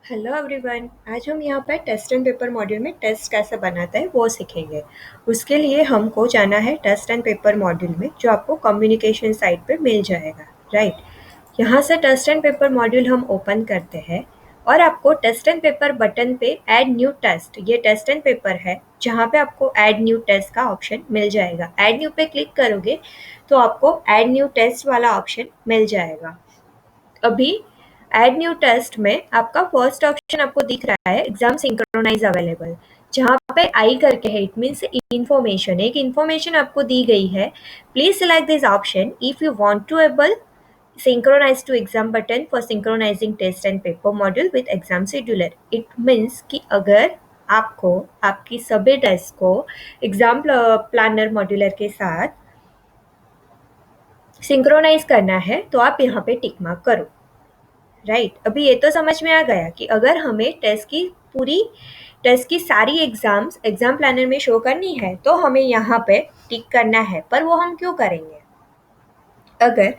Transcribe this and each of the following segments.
Hello everyone. आज हम यहाँ पर टेस्ट एंड पेपर मॉड्यूल में टेस्ट कैसे बनाता है वो सीखेंगे। उसके लिए हमको जाना है टेस्ट एंड पेपर मॉड्यूल में, जो आपको कम्युनिकेशन साइट पे मिल जाएगा। राइट, यहाँ से टेस्ट एंड पेपर मॉड्यूल हम ओपन करते हैं और आपको टेस्ट एंड पेपर बटन पे ऐड न्यू टेस्ट, ये टेस्ट एंड पेपर है जहाँ पे आपको ऐड न्यू टेस्ट का ऑप्शन मिल जाएगा। ऐड न्यू पे क्लिक करोगे तो आपको ऐड न्यू टेस्ट वाला ऑप्शन मिल जाएगा। अभी ऐड न्यू टेस्ट में आपका फर्स्ट ऑप्शन आपको दिख रहा है एग्जाम सिंक्रोनाइज अवेलेबल, जहाँ पे आई करके है। इट मीन्स इन्फॉर्मेशन, एक इन्फॉर्मेशन आपको दी गई है। Please select this option if you want to able synchronize to exam button for synchronizing test and paper module with exam scheduler। it means कि अगर आपको आपकी सभी टेस्ट को एग्जाम प्लानर मॉड्यूलर के साथ सिंक्रोनाइज करना है तो आप यहाँ पे टिक मार्क करो। राइट, अभी ये तो समझ में आ गया कि अगर हमें टेस्ट की सारी एग्जाम प्लानर में शो करनी है तो हमें यहाँ पे टिक करना है। पर वो हम क्यों करेंगे? अगर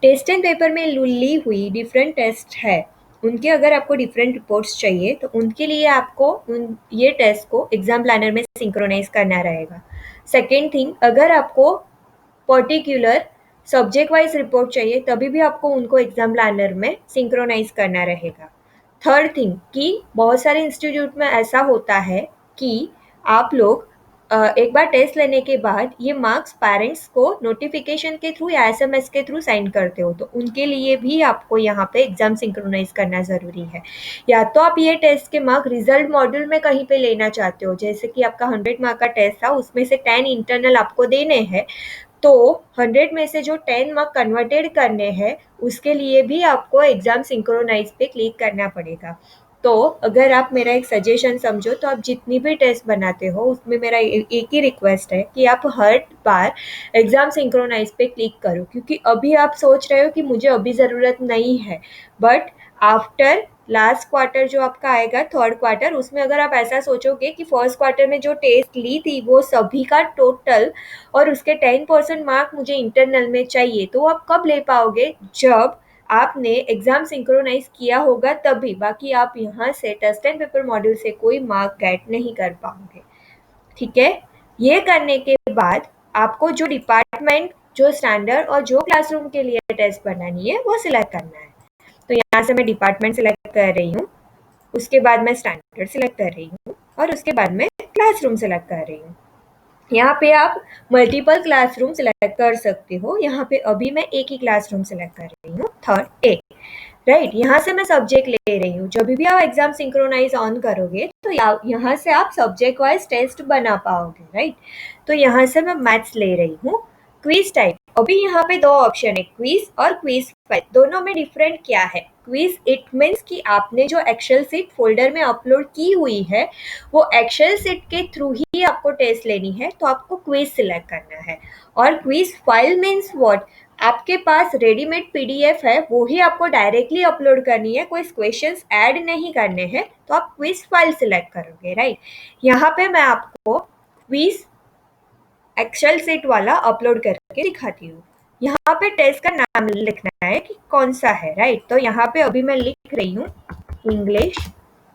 टेस्ट एंड पेपर में ली हुई डिफरेंट टेस्ट है, उनके अगर आपको डिफरेंट रिपोर्ट्स चाहिए तो उनके लिए आपको ये टेस्ट को एग्जाम प्लानर में सिंक्रोनाइज करना रहेगा। सेकेंड थिंग, अगर आपको पर्टिकुलर सब्जेक्ट वाइज रिपोर्ट चाहिए तभी भी आपको उनको एग्जाम प्लानर में सिंक्रोनाइज करना रहेगा। थर्ड थिंग कि बहुत सारे इंस्टीट्यूट में ऐसा होता है कि आप लोग एक बार टेस्ट लेने के बाद ये मार्क्स पेरेंट्स को नोटिफिकेशन के थ्रू या एसएमएस के थ्रू सेंड करते हो, तो उनके लिए भी आपको यहाँ पे एग्जाम सिंक्रोनाइज करना ज़रूरी है। या तो आप ये टेस्ट के मार्क रिजल्ट मॉड्यूल में कहीं पे लेना चाहते हो, जैसे कि आपका 100 मार्क का टेस्ट था, उसमें से 10 इंटरनल आपको देने हैं, तो 100 में से जो 10 मार्क कन्वर्टेड करने हैं उसके लिए भी आपको एग्जाम सिंक्रोनाइज पे क्लिक करना पड़ेगा। तो अगर आप मेरा एक सजेशन समझो तो आप जितनी भी टेस्ट बनाते हो उसमें मेरा एक ही रिक्वेस्ट है कि आप हर बार एग्जाम सिंक्रोनाइज पे क्लिक करो, क्योंकि अभी आप सोच रहे हो कि मुझे अभी ज़रूरत नहीं है, बट आफ्टर लास्ट क्वार्टर जो आपका आएगा, थर्ड क्वार्टर, उसमें अगर आप ऐसा सोचोगे कि फर्स्ट क्वार्टर में जो टेस्ट ली थी वो सभी का टोटल और उसके 10% मार्क मुझे इंटरनल में चाहिए, तो आप कब ले पाओगे? जब आपने एग्जाम सिंक्रोनाइज किया होगा तभी। बाकी आप यहाँ से टेस्ट एंड पेपर मॉड्यूल से कोई मार्क गेट नहीं कर पाओगे। ठीक है, ये करने के बाद आपको जो डिपार्टमेंट, जो स्टैंडर्ड और जो क्लासरूम के लिए टेस्ट बनानी है वो सिलेक्ट करना है। तो यहाँ से मैं डिपार्टमेंट सिलेक्ट कर रही हूँ, उसके बाद मैं स्टैंडर्ड सिलेक्ट कर रही हूँ और उसके बाद मैं क्लासरूम सिलेक्ट कर रही हूँ। यहाँ पे आप मल्टीपल क्लासरूम सिलेक्ट कर सकते हो। यहाँ पे अभी मैं एक ही क्लासरूम सिलेक्ट कर रही हूँ, थर्ड ए। राइट, यहाँ से मैं सब्जेक्ट ले रही हूँ। जब भी आप एग्जाम सिंक्रोनाइज ऑन करोगे तो यहाँ से आप सब्जेक्ट वाइज टेस्ट बना पाओगे। राइट, तो यहाँ से मैं मैथ्स ले रही हूँ। क्विज टाइप, अभी यहाँ पे दो ऑप्शन है, क्विज और क्विज फाइल। दोनों में डिफरेंट क्या है? क्विज इट मीन्स कि आपने जो एक्सेल सीट फोल्डर में अपलोड की हुई है वो एक्सेल सीट के थ्रू ही आपको टेस्ट लेनी है, तो आपको क्विज सिलेक्ट करना है। और क्विज फाइल मीन्स व्हाट? आपके पास रेडीमेड पीडीएफ है, वो ही आपको डायरेक्टली अपलोड करनी है, कोई क्वेश्चंस ऐड नहीं करने हैं, तो आप क्विज फाइल सिलेक्ट करोगे। राइट, यहाँ पे मैं आपको क्विज एक्सेल सीट वाला अपलोड करके दिखाती हूँ। यहाँ पे टेस्ट का नाम लिखना है कि कौन सा है। राइट, तो यहाँ पे अभी मैं लिख रही हूँ इंग्लिश,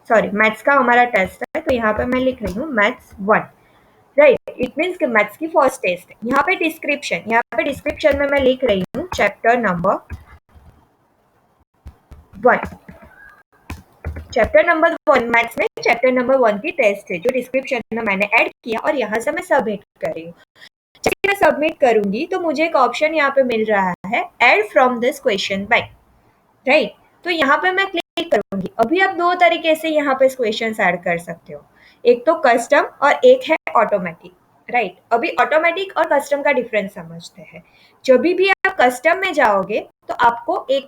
सॉरी मैथ्स का हमारा टेस्ट है, तो यहाँ पे मैं लिख रही हूँ मैथ्स 1। राइट, इट मीन्स कि मैथ्स की फर्स्ट टेस्ट है। यहाँ पे डिस्क्रिप्शन में मैं लिख रही हूँ chapter number 1। Chapter number 1 maths में चैप्टर नंबर 1 की टेस्ट है जो डिस्क्रिप्शन में मैंने ऐड किया और यहाँ से मैं सबमिट कर रही हूँ। जैसे मैं सबमिट करूंगी तो मुझे एक ऑप्शन यहाँ पे मिल रहा है, add from this question bank. Right, तो यहाँ पे मैं क्लिक करूंगी। अभी आप दो तरीके से यहाँ पे क्वेश्चन ऐड कर सकते हो, एक तो कस्टम और एक है ऑटोमेटिक। राइट, अभी ऑटोमेटिक और कस्टम का डिफरेंस समझते हैं। जब भी आप कस्टम में जाओगे तो आपको एक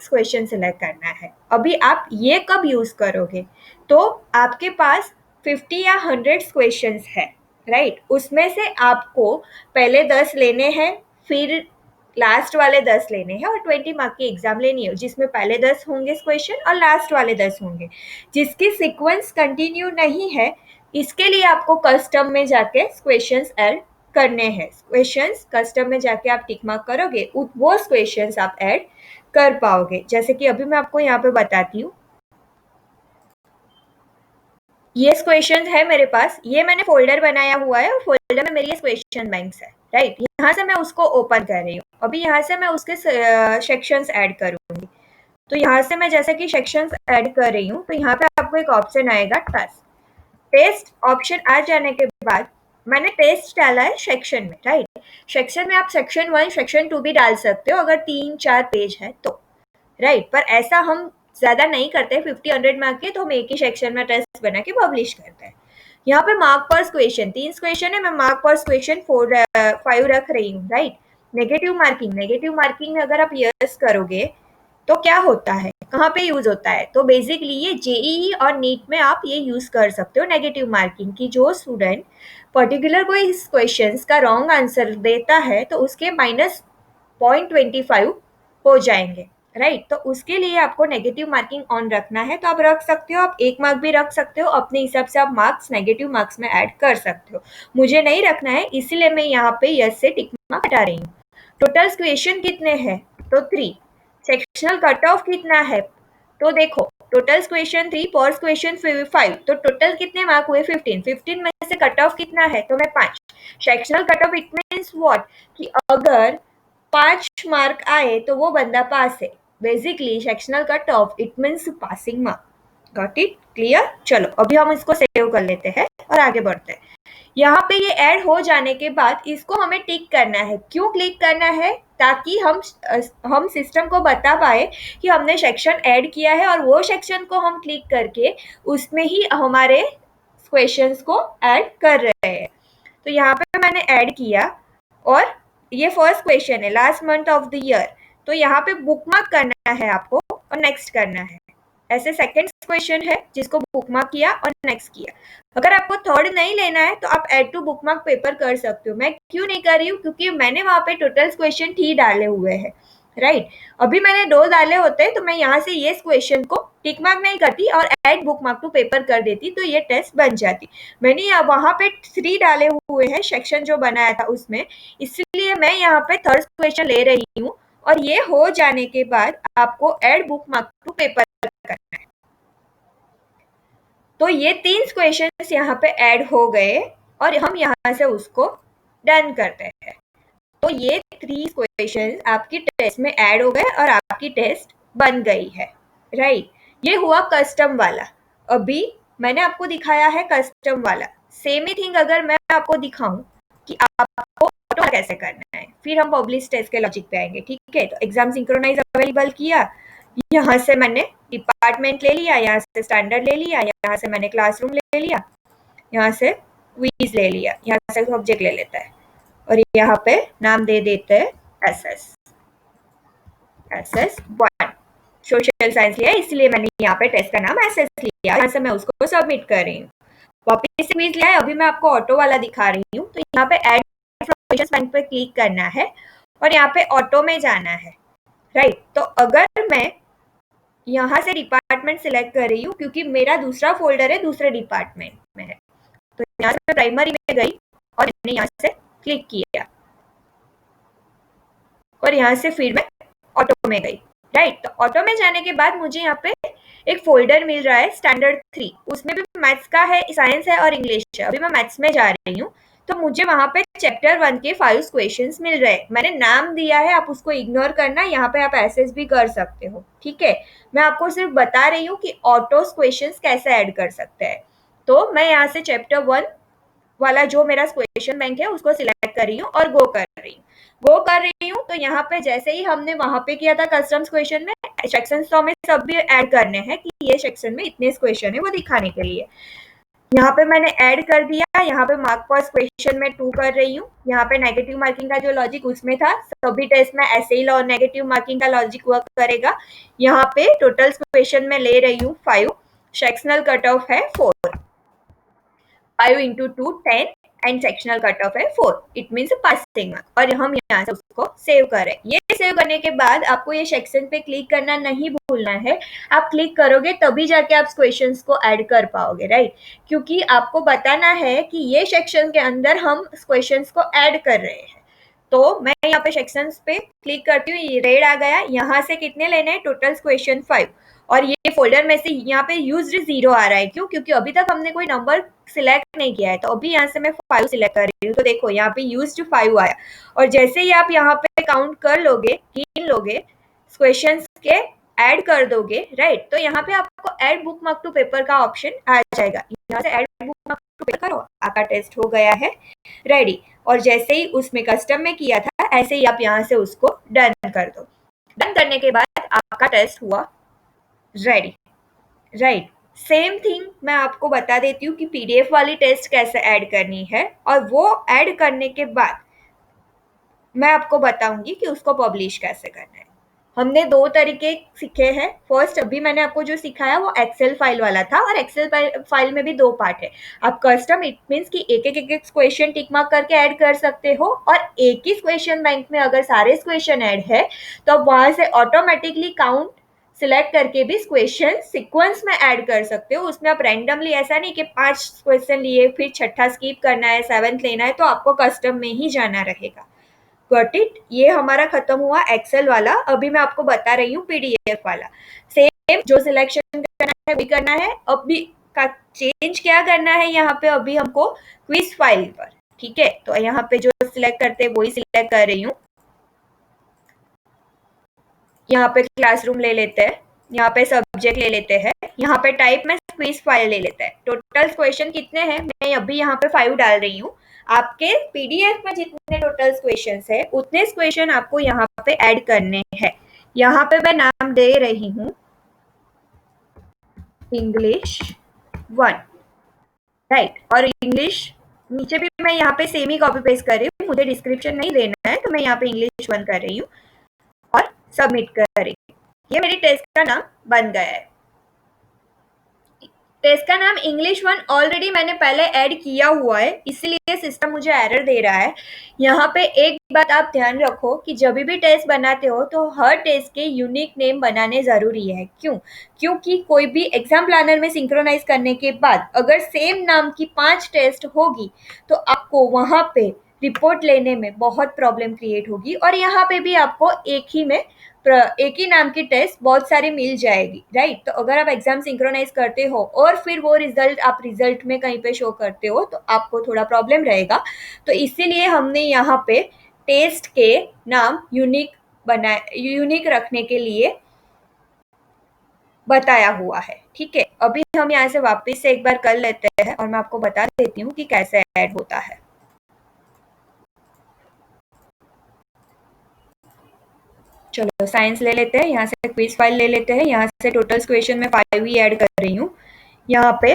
क्वेश्चन सिलेक्ट करना है। अभी आप ये कब यूज करोगे? तो आपके पास 50 या 100 क्वेश्चंस है। राइट, उसमें से आपको पहले 10 लेने हैं, फिर लास्ट वाले 10 लेने हैं और 20 मार्क की एग्जाम लेनी है, जिसमें पहले 10 होंगे क्वेश्चन और लास्ट वाले 10 होंगे। जिसकी सीक्वेंस कंटिन्यू नहीं है, इसके लिए आपको कस्टम में जाके क्वेश्चंस ऐड करने हैं। क्वेश्चंस कस्टम में जाके आप टिक मार्क करोगे, वो क्वेश्चंस आप ऐड कर पाओगे। जैसे कि अभी मैं आपको यहाँ पे बताती हूँ, ये क्वेश्चन है मेरे पास, ये मैंने फोल्डर बनाया हुआ है और फोल्डर में मेरी ये क्वेश्चन बैंक्स है, राइट। यहाँ से मैं उसको ओपन कर रही हूँ। अभी यहाँ से मैं उसके सेक्शंस ऐड करूँगी। तो यहाँ से मैं जैसे कि सेक्शंस ऐड कर रही हूँ, तो यहाँ पे आपको एक ऑप्शन आएगा टास्क। टेस्ट ऑप्शन आ जाने के बाद मैंने टेस्ट डाला है सेक्शन में, राइट। सेक्शन में आप सेक्शन 1 सेक्शन 2 भी डाल सकते हो अगर 3-4 पेज है तो, राइट। पर ऐसा हम ज़्यादा नहीं करते, 50-100 मार्क के तो हम एक ही सेक्शन में टेस्ट बना के पब्लिश करते हैं। यहाँ पे मार्क पर क्वेश्चन 3 क्वेश्चन है, मैं मार्क पर क्वेश्चन 5 रख रही हूँ, राइट। नेगेटिव मार्किंग में अगर आप यस करोगे तो क्या होता है, कहाँ पे यूज होता है, तो बेसिकली ये जेईई और नीट में आप ये यूज कर सकते हो नेगेटिव मार्किंग की। जो स्टूडेंट पर्टिकुलर कोई इस क्वेश्चन का रॉन्ग आंसर देता है तो उसके -0.25 हो जाएंगे, राइट। तो उसके लिए आपको नेगेटिव मार्किंग ऑन रखना है, तो आप रख सकते हो, आप 1 मार्क भी रख सकते हो, अपने हिसाब से आप मार्क्स नेगेटिव मार्क्स में ऐड कर सकते हो। मुझे नहीं रखना है इसलिए मैं यहाँ पे यस से टिक मार्क हटा रही हूँ। टोटल क्वेश्चन कितने हैं, तो 3। सेक्शनल कट ऑफ कितना है, तो देखो टोटल क्वेश्चन 3 पर क्वेश्चन 5, तो टोटल कितने मार्क हुए 15 में से कट ऑफ कितना है, तो मैं 5। Sectional cut off it means what, कि अगर 5 मार्क आए तो वो बंदा पास है। Basically sectional cut off it means passing mark. Got it, clear. चलो अभी हम इसको सेव कर लेते हैं और आगे बढ़ते हैं। यहाँ पे ये ऐड हो जाने के बाद इसको हमें टिक करना है। क्यों क्लिक करना है, ताकि हम सिस्टम को बता पाए कि हमने सेक्शन ऐड किया है और वो सेक्शन को हम क्लिक करके उसमें ही हमारे क्वेश्चंस को ऐड कर रहे हैं। तो यहाँ पे मैंने ऐड किया और ये फर्स्ट क्वेश्चन है last month of the year, तो यहाँ पे बुकमार्क करना है आपको और नेक्स्ट करना है। ऐसे सेकंड क्वेश्चन है जिसको बुकमार्क किया और नेक्स्ट किया। अगर आपको थर्ड नहीं लेना है तो आप ऐड टू बुकमार्क पेपर कर सकते हो। मैं क्यों नहीं कर रही हूँ, क्योंकि मैंने वहाँ पे टोटल क्वेश्चन 3 डाले हुए हैं, राइट। अभी मैंने 2 डाले होते तो मैं यहाँ से ये क्वेश्चन को टिक मार्क नहीं करती और ऐड बुकमार्क टू पेपर कर देती, तो ये टेस्ट बन जाती। मैंने वहाँ पे 3 डाले हुए हैं सेक्शन जो बनाया था उसमें, इसलिए मैं यहाँ पे थर्ड क्वेश्चन ले रही हूँ और ये हो जाने के बाद आपको ऐड बुकमार्क टू पेपर करना है। तो ये 3 क्वेश्चंस यहाँ पे ऐड हो गए और हम यहाँ से उसको डन करते हैं। तो ये 3 क्वेश्चंस आपकी टेस्ट में ऐड हो गए और आपकी टेस्ट बन गई है, राइट। ये हुआ कस्टम वाला। अभी मैंने आपको दिखाया है कस्टम वाला। सेम ही थिंग अगर मैं आपको दिखाऊं कि आपको ऑटो कैसे करना है, फिर हम पब्लिश टेस्ट के लॉजिक पे आएंगे, ठीक है। तो एग्जाम सिंक्रोनाइज अवेलेबल किया, यहाँ से मैंने डिपार्टमेंट ले लिया, यहाँ से स्टैंडर्ड ले लिया, यहाँ से मैंने क्लासरूम ले लिया, यहाँ से क्विज ले लिया, यहाँ से सब्जेक्ट ले लेता है और यहाँ पे नाम दे देते हैं SS1 सोशल साइंस लिया, इसलिए मैंने यहाँ पे टेस्ट का नाम SS लिया। यहाँ से मैं उसको सबमिट कर रही हूँ। वापस से क्विज लिया है, अभी मैं आपको ऑटो वाला दिखा रही हूँ। तो यहाँ पे ऐड क्वेश्चंस बैंक पे क्लिक करना है और यहाँ पे ऑटो में जाना है, राइट। तो अगर मैं यहाँ से डिपार्टमेंट सिलेक्ट कर रही हूँ क्योंकि मेरा दूसरा फोल्डर है दूसरे डिपार्टमेंट में है, तो यहाँ से प्राइमरी में गई और मैंने यहाँ से क्लिक किया और यहाँ से फिर मैं ऑटो में गई, राइट। तो ऑटो में जाने के बाद मुझे यहाँ पे एक फोल्डर मिल रहा है स्टैंडर्ड 3, उसमें भी मैथ्स का है, साइंस है और इंग्लिश है। अभी मैं मैथ्स में जा रही हूँ, तो मुझे वहाँ पे चैप्टर 1 के 5 क्वेश्चंस मिल रहे हैं। मैंने नाम दिया है, आप उसको इग्नोर करना, यहाँ पे आप एसेस भी कर सकते हो, ठीक है। मैं आपको सिर्फ बता रही हूँ कि ऑटो क्वेश्चंस कैसे ऐड कर सकते हैं। तो मैं यहाँ से चैप्टर 1 वाला जो मेरा क्वेश्चन बैंक है उसको सिलेक्ट कर रही हूँ और गो कर रही हूँ। तो यहाँ पे जैसे ही हमने वहां पे किया था कस्टम्स क्वेश्चन में, सेक्शन तो हमें सब भी ऐड करने हैं कि ये सेक्शन में इतने क्वेश्चन है वो दिखाने के लिए। यहाँ पे मैंने ऐड कर दिया, यहाँ पे मार्क पर क्वेश्चन में 2 कर रही हूँ। यहाँ पे नेगेटिव मार्किंग का जो लॉजिक उसमें था, सभी टेस्ट में ऐसे ही नेगेटिव मार्किंग का लॉजिक वर्क करेगा। यहाँ पे टोटल क्वेश्चन में ले रही हूँ 5, सेक्शनल कट ऑफ है 4, 5 into 2 10 and sectional cut off है 4, इट मीन्स पासिंग मार्क। और हम यहाँ से उसको सेव करें। ये सेव करने के बाद आपको ये सेक्शन पे क्लिक करना नहीं भूलना है। आप क्लिक करोगे तभी जाके आप क्वेश्चंस को ऐड कर पाओगे, राइट। क्योंकि आपको बताना है कि ये सेक्शन के अंदर हम क्वेश्चंस को ऐड कर रहे हैं। तो मैं यहाँ पे सेक्शंस पे क्लिक करती हूँ, ये रेड आ गया। यहाँ से कितने लेने हैं, टोटल क्वेश्चन 5 और ये फोल्डर में से यहाँ पे यूज्ड 0 आ रहा है, क्यों? क्योंकि अभी तक हमने कोई नंबर सिलेक्ट नहीं किया है। तो अभी यहाँ से मैं 5 सिलेक्ट कर रही हूँ, तो देखो यहाँ पे यूज्ड 5 आया। और जैसे ही आप यहाँ पे काउंट कर लोगे, गिन लोगे, क्वेश्चंस के ऐड कर दोगे, राइट, तो यहाँ पे आपको add bookmark to paper का ऑप्शन आ जाएगा। यहाँ से add bookmark to paper करो, आपका टेस्ट हो गया है रेडी। और जैसे ही उसमें कस्टम में किया था, ऐसे ही आप यहाँ से उसको डन कर दो। डन करने के बाद आपका टेस्ट हुआ रेडी, राइट। सेम थिंग मैं आपको बता देती हूँ कि पीडीएफ वाली टेस्ट कैसे ऐड करनी है, और वो ऐड करने के बाद मैं आपको बताऊंगी कि उसको पब्लिश कैसे करना है। हमने 2 तरीके सीखे हैं। फर्स्ट अभी मैंने आपको जो सिखाया वो एक्सेल फाइल वाला था, और एक्सेल फाइल में भी 2 पार्ट है। आप कस्टम इट मीन्स कि एक क्वेश्चन टिक मार्क करके ऐड कर सकते हो, और एक ही क्वेश्चन बैंक में अगर सारे क्वेश्चन ऐड है तो आप वहां से ऑटोमेटिकली काउंट सिलेक्ट करके भी क्वेश्चन सीक्वेंस में ऐड कर सकते हो। उसमें आप रैंडमली, ऐसा नहीं कि 5 क्वेश्चन लिए फिर छठा स्किप करना है, 7th लेना है, तो आपको कस्टम में ही जाना रहेगा। Got it? ये हमारा खत्म हुआ एक्सेल वाला। अभी मैं आपको बता रही हूँ पीडीएफ वाला। सेम जो सिलेक्शन करना है वही करना है। अभी का चेंज क्या करना है यहाँ पे, अभी हमको क्विज फाइल पर, ठीक है, तो यहाँ पे जो सिलेक्ट करते हैं वही सिलेक्ट कर रही हूँ। यहाँ पे क्लासरूम ले लेते हैं, यहाँ पे सब्जेक्ट ले लेते हैं, यहाँ पे टाइप में क्विज फाइल ले लेते हैं। टोटल क्वेश्चन कितने हैं, मैं अभी यहाँ पे 5 डाल रही हूँ। आपके पीडीएफ में जितने टोटल क्वेश्चंस है उतने क्वेश्चन आपको यहाँ पे ऐड करने हैं। यहाँ पे मैं नाम दे रही हूँ इंग्लिश 1, राइट। और इंग्लिश नीचे भी मैं यहाँ पे सेम ही कॉपी पेस्ट कर रही हूँ, मुझे डिस्क्रिप्शन नहीं देना है, तो मैं यहाँ पे इंग्लिश 1 कर रही हूँ और सबमिट कर रही हूँ। ये मेरी टेस्ट का नाम बन गया है। टेस्ट का नाम इंग्लिश 1 ऑलरेडी मैंने पहले ऐड किया हुआ है, इसलिए सिस्टम मुझे एरर दे रहा है। यहाँ पे एक बात आप ध्यान रखो कि जब भी टेस्ट बनाते हो तो हर टेस्ट के यूनिक नेम बनाने जरूरी है। क्यों? क्योंकि कोई भी एग्जाम प्लानर में सिंक्रोनाइज करने के बाद अगर सेम नाम की 5 टेस्ट होगी तो आपको वहां पे रिपोर्ट लेने में बहुत प्रॉब्लम क्रिएट होगी, और यहाँ पे भी आपको एक ही नाम की टेस्ट बहुत सारी मिल जाएगी, राइट। तो अगर आप एग्जाम सिंक्रोनाइज करते हो और फिर वो रिजल्ट आप रिजल्ट में कहीं पे शो करते हो तो आपको थोड़ा प्रॉब्लम रहेगा। तो इसीलिए हमने यहाँ पे टेस्ट के नाम यूनिक रखने के लिए बताया हुआ है, ठीक है। अभी हम यहाँ से वापस से एक बार कर लेते हैं और मैं आपको बता देती हूँ कि कैसे ऐड होता है। चलो साइंस ले लेते हैं, यहाँ से क्विज फाइल ले लेते हैं, यहाँ से टोटल क्वेश्चन में 5 ही ऐड कर रही हूँ। यहाँ पे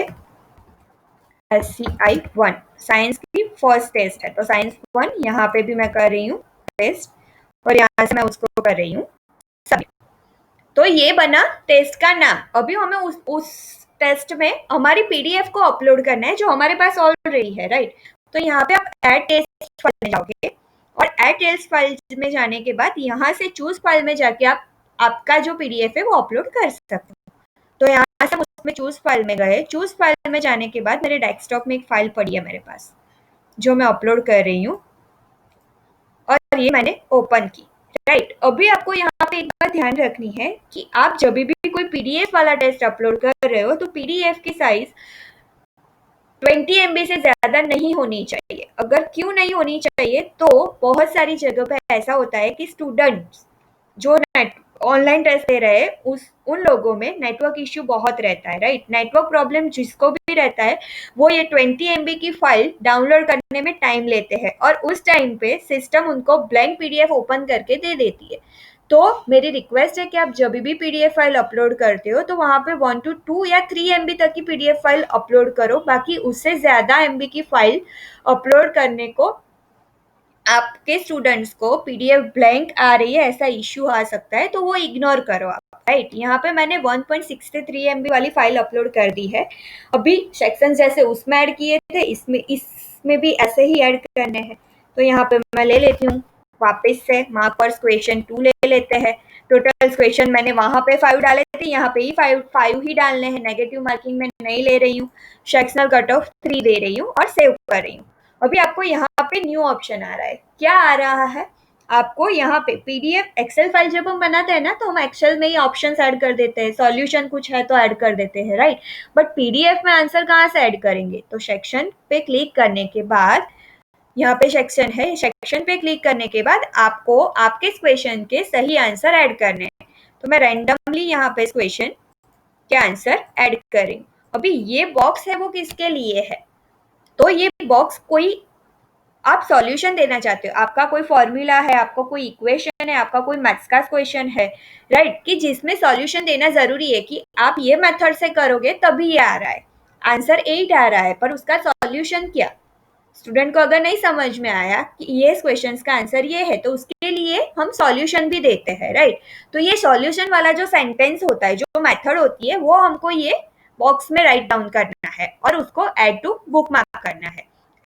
SCI 1 साइंस की फर्स्ट टेस्ट है, तो साइंस 1 यहाँ पे भी मैं कर रही हूँ टेस्ट, और यहाँ से मैं उसको कर रही हूँ सबमिट। तो ये बना टेस्ट का नाम। अभी हमें उस टेस्ट में हमारी पीडीएफ को अपलोड करना है जो हमारे पास ऑलरेडी है, राइट। तो यहाँ पे आप ऐड टेस्ट फाइल में जाओगे, और ऐड टेस्ट फाइल में जाने के बाद यहाँ से चूज फाइल में जाके आप आपका जो पीडीएफ है वो अपलोड कर सकते हो। तो यहाँ से उसमें चूज फाइल में गए, चूज फाइल में जाने के बाद मेरे डेस्कटॉप में एक फाइल पड़ी है मेरे पास जो मैं अपलोड कर रही हूँ, और ये मैंने ओपन की, राइट। अभी आपको यहाँ पे एक बात ध्यान रखनी है कि आप जब भी कोई पीडीएफ वाला टेस्ट अपलोड कर रहे हो तो पीडीएफ की साइज 20 MB से ज्यादा नहीं होनी चाहिए। अगर क्यों नहीं होनी चाहिए, तो बहुत सारी जगह पे ऐसा होता है कि स्टूडेंट्स जो ऑनलाइन टेस्ट दे रहे हैं उन लोगों में नेटवर्क इश्यू बहुत रहता है, राइट। नेटवर्क प्रॉब्लम जिसको भी रहता है वो ये 20 MB की फाइल डाउनलोड करने में टाइम लेते हैं, और उस टाइम पे सिस्टम उनको ब्लैंक पीडीएफ ओपन करके दे देती है। तो मेरी रिक्वेस्ट है कि आप जब भी पीडीएफ फाइल अपलोड करते हो तो वहां पे 1 to 2 या 3 MB तक की पीडीएफ फाइल अपलोड करो। बाकी उससे ज्यादा MB की फाइल अपलोड करने को आपके स्टूडेंट्स को पीडीएफ ब्लैंक आ रही है, ऐसा इश्यू आ सकता है, तो वो इग्नोर करो आप, राइट। यहाँ पे मैंने 1.63 MB वाली फाइल अपलोड कर दी है। अभी सेक्शन जैसे उसमें ऐड किए थे, इसमें भी ऐसे ही ऐड करने हैं। तो यहाँ पे मैं ले लेती हूँ वापस से मार्कर्स क्वेश्चन 2 ले लेते हैं। टोटल क्वेश्चन मैंने वहां पे 5 डाले थे, यहाँ पे ही 5 ही डालने हैं, नेगेटिव मार्किंग में नहीं ले रही हूँ। सेक्शनल कट ऑफ 3 दे रही हूँ और सेव कर रही हूँ। अभी आपको यहाँ पे न्यू ऑप्शन आ रहा है। क्या आ रहा है? आपको यहाँ पे पीडीएफ एक्सेल फाइल जब हम बनाते हैं ना, तो हम एक्सेल में ही ऑप्शंस ऐड कर देते हैं, सॉल्यूशन कुछ है तो ऐड कर देते हैं, राइट। बट पीडीएफ में आंसर कहाँ से ऐड करेंगे? तो सेक्शन पे क्लिक करने के बाद, यहाँ पे सेक्शन है, सेक्शन पे क्लिक करने के बाद आपको आपके क्वेश्चन के सही आंसर ऐड करने हैं। तो मैं रैंडमली यहाँ पे क्वेश्चन के आंसर ऐड करें। अभी ये बॉक्स है वो किसके लिए है? तो ये बॉक्स कोई आप सॉल्यूशन देना चाहते हो, आपका कोई फॉर्मूला है, आपका कोई इक्वेशन है, आपका कोई मैथ्स का क्वेश्चन है, राइट, कि जिसमें सॉल्यूशन देना जरूरी है कि आप ये मेथड से करोगे तभी ये आ रहा है, आंसर 8 आ रहा है, पर उसका सॉल्यूशन क्या? स्टूडेंट को अगर नहीं समझ में आया कि ये क्वेश्चन का आंसर ये है, तो उसके लिए हम सॉल्यूशन भी देते हैं, राइट। तो ये सॉल्यूशन वाला जो सेंटेंस होता है, जो मेथड होती है, वो हमको ये बॉक्स में राइट डाउन करना है और उसको ऐड टू बुकमार्क करना है।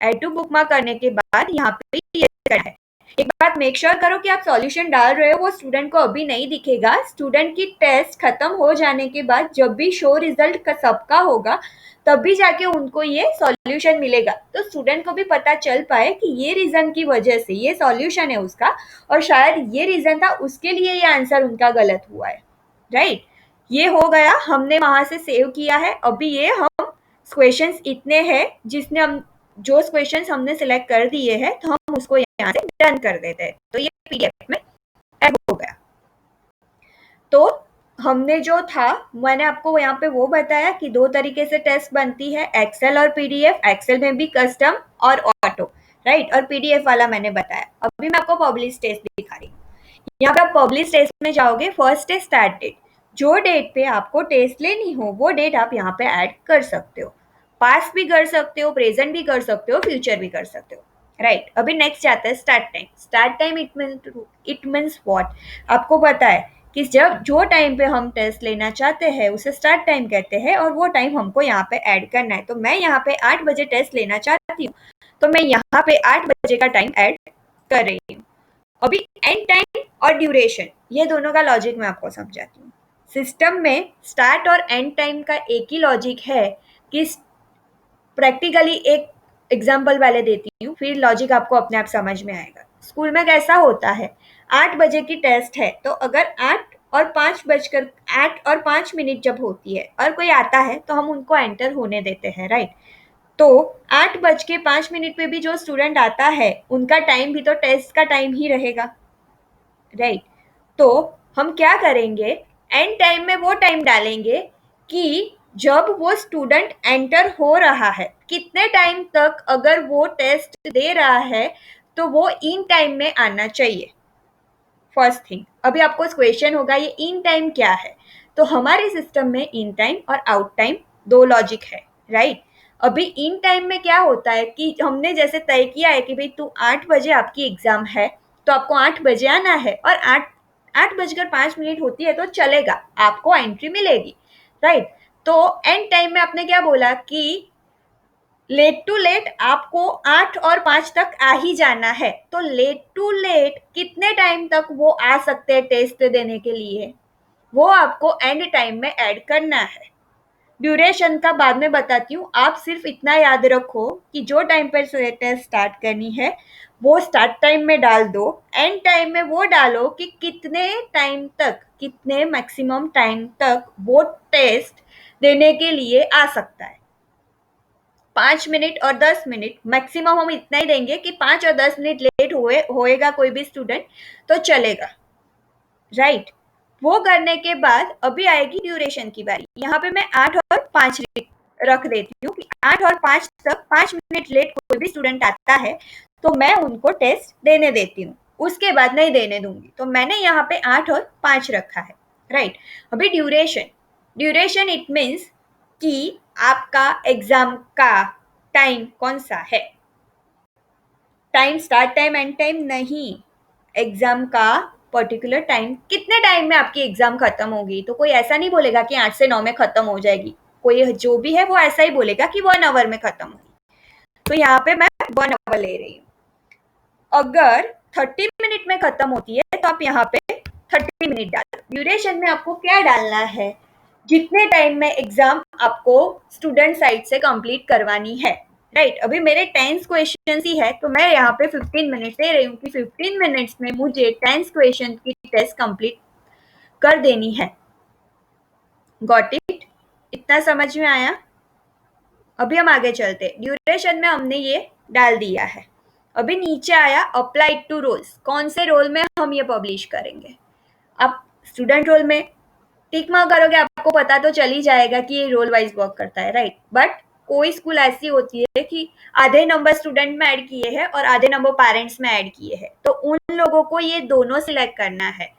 ऐड टू बुकमार्क करने के बाद यहाँ पे ये करना है। एक बात मेक श्योर करो कि आप सॉल्यूशन डाल रहे हो वो स्टूडेंट को अभी नहीं दिखेगा। स्टूडेंट की टेस्ट खत्म हो जाने के बाद जब भी शो रिजल्ट का सबका होगा, तभी जाके उनको ये सॉल्यूशन मिलेगा, तो स्टूडेंट को भी पता चल पाए कि ये रीजन की वजह से ये सॉल्यूशन है उसका, और शायद ये रीजन था उसके लिए ये आंसर उनका गलत हुआ है, राइट। ये हो गया, हमने वहां से सेव किया है। अभी ये हम क्वेश्चंस इतने हैं जिसने हम जो क्वेश्चंस हमने सिलेक्ट कर दिए हैं, तो हम उसको यहाँ से डन कर देते हैं। तो ये पीडीएफ में ऐड हो गया। तो हमने जो था, मैंने आपको यहाँ पे वो बताया कि 2 तरीके से टेस्ट बनती है, एक्सेल और पीडीएफ। एक्सेल में भी कस्टम और ऑटो, राइट, और पीडीएफ वाला मैंने बताया। अभी मैं आपको पब्लिश टेस्ट दिखा रही हूँ। यहाँ पे आप पब्लिश टेस्ट में जाओगे, फर्स्ट है स्टार्ट डेट। जो डेट पे आपको टेस्ट लेनी हो वो डेट आप यहाँ पे ऐड कर सकते हो। पास्ट भी कर सकते हो, प्रेजेंट भी कर सकते हो, फ्यूचर भी कर सकते हो, राइट। अभी नेक्स्ट आता है start time. Start time it means what? आपको पता है कि जब जो टाइम पे हम टेस्ट लेना चाहते हैं उसे स्टार्ट टाइम कहते हैं, और वो टाइम हमको यहाँ पे ऐड करना है। तो मैं यहाँ पे 8 बजे टेस्ट लेना चाहती हूँ, तो मैं यहाँ पे 8 बजे का टाइम ऐड कर रही हूँ। अभी एंड टाइम और ड्यूरेशन, ये दोनों का लॉजिक मैं आपको समझाती हूँ। सिस्टम में स्टार्ट और एंड टाइम का एक ही लॉजिक है कि प्रैक्टिकली एक एग्जाम्पल पहले देती हूँ, फिर लॉजिक आपको अपने आप समझ में आएगा। स्कूल में कैसा होता है, 8 बजे की टेस्ट है, तो अगर 8 और 5 मिनट जब होती है और कोई आता है तो हम उनको एंटर होने देते हैं, राइट। तो 8:05 पे भी जो स्टूडेंट आता है उनका टाइम भी तो टेस्ट का टाइम ही रहेगा, राइट। तो हम क्या करेंगे, एंड टाइम में वो टाइम डालेंगे कि जब वो स्टूडेंट एंटर हो रहा है, कितने टाइम तक अगर वो टेस्ट दे रहा है तो वो इन टाइम में आना चाहिए। फर्स्ट थिंग, अभी आपको क्वेश्चन होगा ये इन टाइम क्या है, तो हमारे सिस्टम में इन टाइम और आउट टाइम 2 लॉजिक है, राइट। अभी इन टाइम में क्या होता है कि हमने जैसे तय किया है कि भाई तू 8 बजे आपकी एग्जाम है, तो आपको 8 बजे आना है, और 8:05 होती है तो चलेगा, आपको एंट्री मिलेगी, राइट। तो एंड टाइम में आपने क्या बोला कि लेट टू लेट आपको 8:05 तक आ ही जाना है, तो लेट टू लेट कितने टाइम तक वो आ सकते हैं टेस्ट देने के लिए, वो आपको एंड टाइम में ऐड करना है। ड्यूरेशन का बाद में बताती हूँ, आप सिर्फ इतना याद रखो कि जो टाइम पर टेस्ट स्टार्ट करनी है वो स्टार्ट टाइम में डाल दो, एंड टाइम में वो डालो कि कितने टाइम तक, कितने मैक्सिमम टाइम तक वो टेस्ट देने के लिए आ सकता है। 5 मिनट और 10 मिनट मैक्सिमम हम इतना ही देंगे कि 5 और 10 मिनट लेट होएगा कोई भी स्टूडेंट तो चलेगा, राइट। वो करने के बाद अभी आएगी ड्यूरेशन की बारी। यहाँ पे मैं 8 और 5 रख देती हूँ कि 8 और 5 तक 5 मिनट लेट कोई भी स्टूडेंट आता है तो मैं उनको टेस्ट देने देती हूँ, उसके बाद नहीं देने दूंगी। तो मैंने यहाँ पे 8 और 5 रखा है, राइट। अभी ड्यूरेशन, ड्यूरेशन इट मीन्स कि आपका एग्जाम का टाइम कौन सा है। Time start time and time नहीं, एग्जाम का पर्टिकुलर टाइम, कितने टाइम में आपकी एग्जाम खत्म होगी। तो कोई ऐसा नहीं बोलेगा कि 8 से 9 में खत्म हो जाएगी, कोई जो भी है वो ऐसा ही बोलेगा कि 1 आवर में खत्म होगी। तो यहाँ पे मैं 1 आवर ले रही हूँ। अगर 30 मिनट में खत्म होती है तो आप यहाँ पे 30 मिनट डालो। ड्यूरेशन में आपको क्या डालना है, जितने टाइम में एग्जाम आपको स्टूडेंट साइड से कंप्लीट करवानी है, राइट। अभी मेरे 10 क्वेश्चन ही है, तो मैं यहाँ पे 15 मिनट दे रही हूँ कि 15 मिनट्स में मुझे 10 क्वेश्चन की टेस्ट कंप्लीट कर देनी है। Got it? इतना समझ में आया? अभी हम आगे चलते। ड्यूरेशन में हमने ये डाल दिया है। अभी नीचे आया अप्लाइड टू रोल्स, कौन से रोल में हम ये पब्लिश करेंगे। आप स्टूडेंट रोल में टिक मार्क करोगे, आपको पता तो चल ही जाएगा कि ये रोल वाइज वर्क करता है, राइट। बट कोई स्कूल ऐसी होती है कि आधे नंबर स्टूडेंट में ऐड किए हैं और आधे नंबर पेरेंट्स में ऐड किए हैं, तो उन लोगों को ये दोनों सिलेक्ट करना है।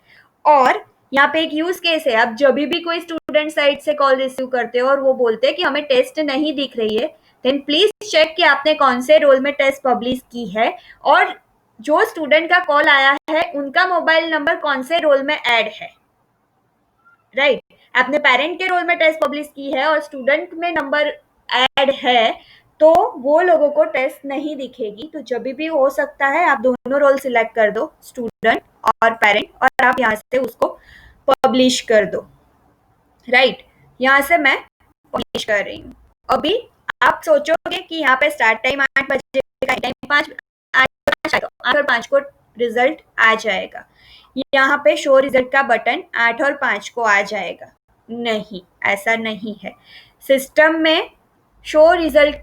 और यहाँ पे एक यूज केस है, आप जब भी कोई स्टूडेंट साइड से कॉल रिसीव करते हो और वो बोलते हैं कि हमें टेस्ट नहीं दिख रही है, देन प्लीज चेक कि आपने कौन से रोल में टेस्ट पब्लिश की है और जो स्टूडेंट का कॉल आया है उनका मोबाइल नंबर कौन से रोल में ऐड है, राइट। आपने पेरेंट के रोल में टेस्ट पब्लिश की है और स्टूडेंट में नंबर ऐड है, तो वो लोगों को टेस्ट नहीं दिखेगी। तो जब भी हो सकता है आप दोनों रोल सिलेक्ट कर दो, स्टूडेंट और पेरेंट, और आप यहाँ से उसको पब्लिश कर दो, राइट। यहाँ से मैं पब्लिश कर रही हूँ। अभी आप सोचोगे कि यहाँ पे स्टार्ट टाइम 8 बजे का, टाइम 5, 8 और 5 को रिजल्ट आ जाएगा। यहाँ पे शो रिजल्ट का बटन 8 और 5 को आ जाएगा। नहीं, ऐसा नहीं है। सिस्टम में शो रिजल्ट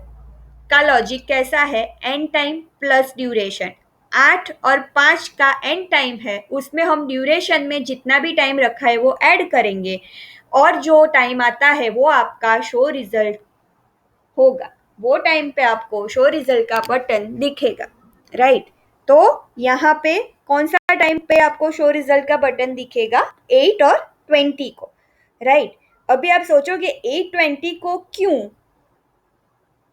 का लॉजिक कैसा है, एंड टाइम प्लस ड्यूरेशन। 8 और 5 का एंड टाइम है, उसमें हम ड्यूरेशन में जितना भी टाइम रखा है वो ऐड करेंगे और जो टाइम आता है वो आपका शो रिजल्ट होगा। वो टाइम पे आपको शो रिजल्ट का बटन दिखेगा, राइट। तो यहाँ पे कौन सा टाइम पे आपको शो रिजल्ट का बटन दिखेगा, 8 और 20 को, राइट। अभी आप सोचोगे 8:20 को क्यों?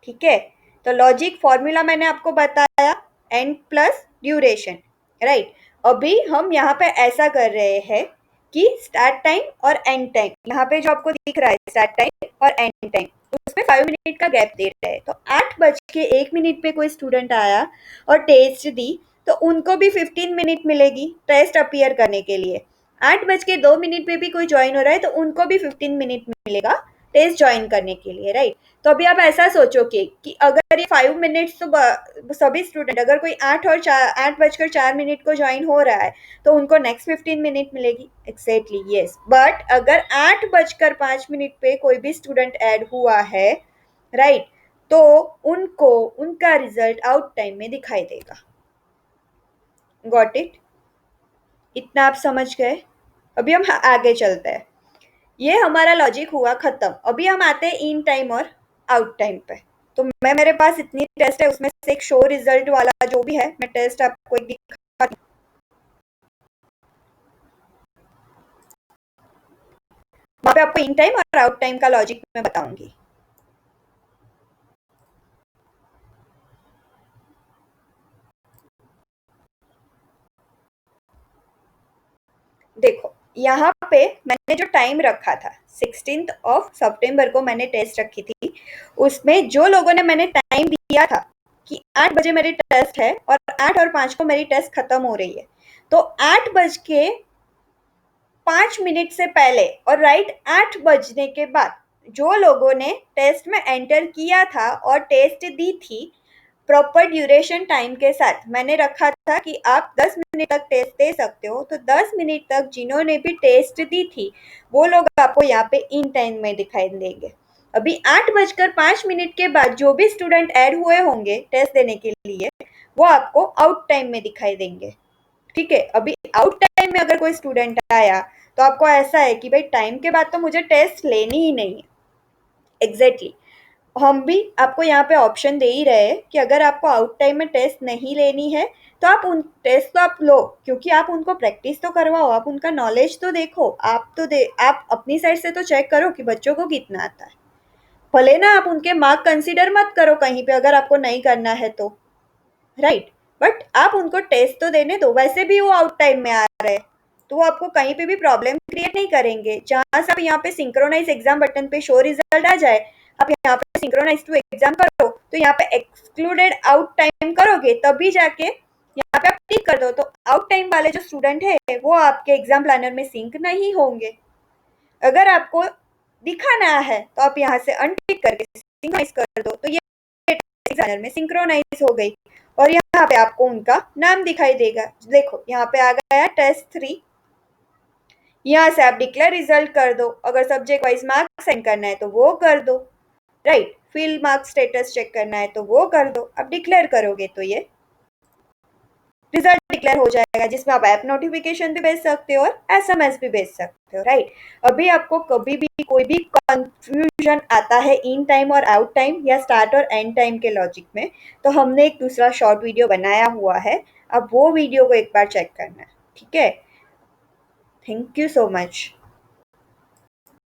ठीक है, तो लॉजिक फॉर्मूला मैंने आपको बताया, एंड प्लस ड्यूरेशन, राइट। अभी हम यहाँ पे ऐसा कर रहे हैं कि स्टार्ट टाइम और एंड टाइम, यहाँ पे जो आपको दिख रहा है स्टार्ट टाइम और एंड टाइम, उसमें 5 मिनट का गैप दे रहे हैं। तो 8:01 पे कोई स्टूडेंट आया और टेस्ट दी, तो उनको भी 15 मिनट मिलेगी टेस्ट अपीयर करने के लिए। 8:02 पे भी कोई ज्वाइन हो रहा है तो उनको भी 15 मिनट मिलेगा टेस्ट ज्वाइन करने के लिए, राइट। तो अभी आप ऐसा सोचो कि अगर ये 5 मिनट्स, तो सभी स्टूडेंट, अगर कोई 8:04 को ज्वाइन हो रहा है तो उनको नेक्स्ट 15 मिनट मिलेगी। Exactly, yes. बट अगर 8:05 पे कोई भी स्टूडेंट ऐड हुआ है, राइट, तो उनको उनका रिजल्ट आउट टाइम में दिखाई देगा। Got it? इतना आप समझ गए? अभी हम आगे चलते हैं। ये हमारा लॉजिक हुआ खत्म। अभी हम आते हैं इन टाइम और आउट टाइम पे। तो मेरे पास इतनी टेस्ट है, उसमें से एक शो रिजल्ट वाला जो भी है, मैं टेस्ट आपको एक दिखाती हूँ। वहाँ पे आपको इन टाइम और आउट टाइम का लॉजिक मैं बताऊंगी। देखो, यहाँ पे मैंने जो टाइम रखा था, 16 सितंबर को मैंने टेस्ट रखी थी। उसमें जो लोगों ने मैंने टाइम दिया था कि 8 बजे मेरी टेस्ट है और 8 और 5 को मेरी टेस्ट खत्म हो रही है, तो 8:05 से पहले और राइट 8 बजने के बाद जो लोगों ने टेस्ट में एंटर किया था और टेस्ट दी थी, प्रॉपर ड्यूरेशन टाइम के साथ मैंने रखा था कि आप 10 मिनट तक टेस्ट दे सकते हो। तो 10 मिनट तक जिन्होंने भी टेस्ट दी थी वो लोग आपको यहाँ पे इन टाइम में दिखाई देंगे। अभी 8:05 के बाद जो भी स्टूडेंट ऐड हुए होंगे टेस्ट देने के लिए, वो आपको आउट टाइम में दिखाई देंगे। ठीक है, अभी आउट टाइम में अगर कोई स्टूडेंट आया तो आपको ऐसा है कि भाई टाइम के बाद तो मुझे टेस्ट लेनी ही नहीं है। एग्जैक्टली, हम भी आपको यहाँ पे ऑप्शन दे ही रहे हैं कि अगर आपको आउट टाइम में टेस्ट नहीं लेनी है तो आप उन टेस्ट तो आप लो, क्योंकि आप उनको प्रैक्टिस तो करवाओ, आप उनका नॉलेज तो देखो, आप अपनी साइड से तो चेक करो कि बच्चों को कितना आता है। भले ना आप उनके मार्क कंसीडर मत करो कहीं पे अगर आपको नहीं करना है तो, राइट। बट आप उनको टेस्ट तो देने दो, वैसे भी वो आउट टाइम में आ रहे हैं तो वो आपको कहीं पे भी प्रॉब्लम क्रिएट नहीं करेंगे। जहां से आप यहाँ पे सिंक्रोनाइज एग्जाम बटन पे शो रिजल्ट आ जाए, आप यहाँ पे सिंक्रोनाइज टू एग्जाम करो, तो यहाँ पे एक्सक्लूडेड आउट टाइम करोगे तभी जाके यहाँ पे आप टिक कर दो, तो आउट टाइम वाले जो स्टूडेंट है वो आपके एग्जाम प्लानर में सिंक नहीं होंगे। अगर आपको दिखाना है तो आप यहाँ से अनटिक करके सिंक्रोनाइज कर दो, तो ये एग्जामिनर में सिंक्रोनाइज हो गई और यहाँ पे आपको उनका नाम दिखाई देगा। देखो यहाँ पे आ गया टेस्ट 3। यहाँ से आप डिक्लेयर रिजल्ट कर दो, अगर सब्जेक्ट वाइज मार्क्स सेंड करना है तो वो कर दो, right. Field mark status check करना है तो वो कर दो। अब डिक्लेयर करोगे तो ये रिजल्ट डिक्लेयर हो जाएगा, जिसमें आप ऐप नोटिफिकेशन भी भेज सकते हो और एसएमएस भी भेज सकते हो, राइट। अभी आपको कभी भी कोई भी कंफ्यूजन आता है इन टाइम और आउट टाइम या स्टार्ट और एंड टाइम के लॉजिक में, तो हमने एक दूसरा शॉर्ट वीडियो बनाया हुआ है, अब वो वीडियो को एक बार चेक करना है, ठीक है। Thank you so much.